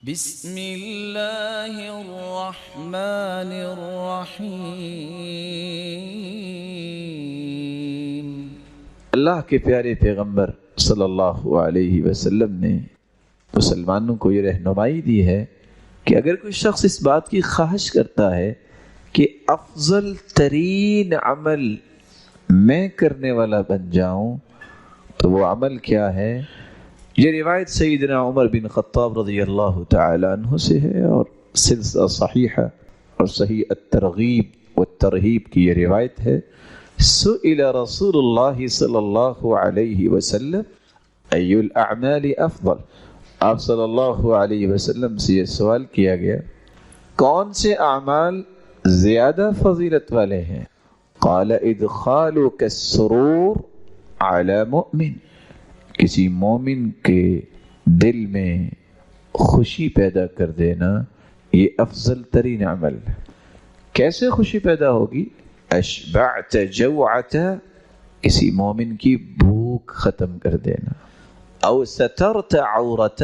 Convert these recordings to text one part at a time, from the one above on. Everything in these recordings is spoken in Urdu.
بسم اللہ الرحمن الرحیم۔ اللہ کے پیارے پیغمبر صلی اللہ علیہ وسلم نے مسلمانوں کو یہ رہنمائی دی ہے کہ اگر کوئی شخص اس بات کی خواہش کرتا ہے کہ افضل ترین عمل میں کرنے والا بن جاؤں تو وہ عمل کیا ہے؟ یہ روایت سیدنا عمر بن خطاب رضی اللہ تعالی عنہ سے ہے اور سلسلہ صحیحہ اور صحیح الترغیب والترہیب کی یہ روایت ہے۔ سئل رسول اللہ صلی اللہ علیہ وسلم ای الاعمال افضل، آپ صلی اللہ علیہ وسلم سے یہ سوال کیا گیا کون سے اعمال زیادہ فضیلت والے ہیں؟ قال ادخالک السرور علی مؤمن، کسی مومن کے دل میں خوشی پیدا کر دینا یہ افضل ترین عمل ہے۔ کیسے خوشی پیدا ہوگی؟ اشبعت جوعت، کسی مومن کی بھوک ختم کر دینا، او سترت عورت،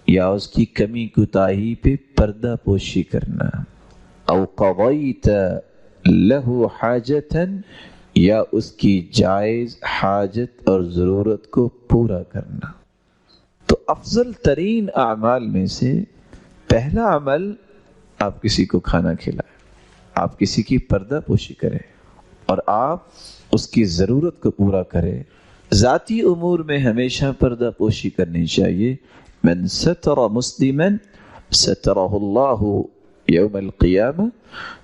یا اس کی کمی کوتاہی پہ پردہ پوشی کرنا، او قضیت لہ حاجتا، یا اس کی جائز حاجت اور ضرورت کو پورا کرنا۔ تو افضل ترین اعمال میں سے پہلا عمل آپ کسی کو کھانا کھلائیں، آپ کسی کی پردہ پوشی کریں اور آپ اس کی ضرورت کو پورا کریں۔ ذاتی امور میں ہمیشہ پردہ پوشی کرنی چاہیے۔ من ستر مسلما سترہ اللہ یوم القیامہ،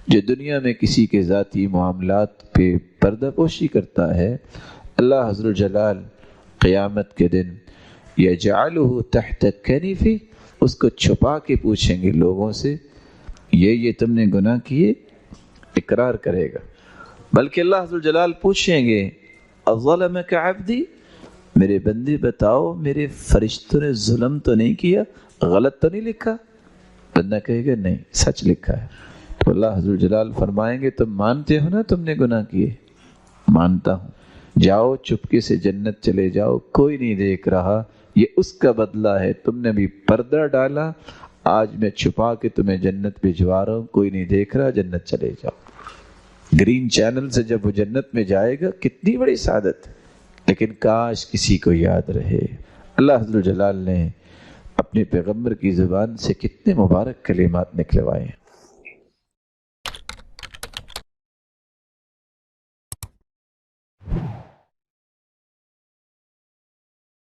جو دنیا میں کسی کے ذاتی معاملات پہ پردہ پوشی کرتا ہے اللہ حضر الجلال قیامت کے دن یجعلہ تحت کنفہ، اس کو چھپا کے پوچھیں گے لوگوں سے یہ تم نے گناہ کیے، اقرار کرے گا، بلکہ اللہ حضر الجلال پوچھیں گے اظلمک عبدی، میرے بندے بتاؤ میرے فرشتوں نے ظلم تو نہیں کیا، غلط تو نہیں لکھا؟ بندہ کہے گا نہیں، سچ لکھا ہے۔ تو اللہ حضر الجلال فرمائیں گے تم مانتے ہو نا تم نے گناہ کیے؟ مانتا ہوں، جاؤ چپکے سے جنت چلے جاؤ، کوئی نہیں دیکھ رہا، یہ اس کا بدلہ ہے، تم نے بھی پردہ ڈالا، آج میں چھپا کے تمہیں جنت بھجوا رہا ہوں، کوئی نہیں دیکھ رہا، جنت چلے جاؤ۔ گرین چینل سے جب وہ جنت میں جائے گا کتنی بڑی سعادت، لیکن کاش کسی کو یاد رہے۔ اللہ حضر الجلال نے اپنے پیغمبر کی زبان سے کتنے مبارک کلمات نکلوائے ہیں۔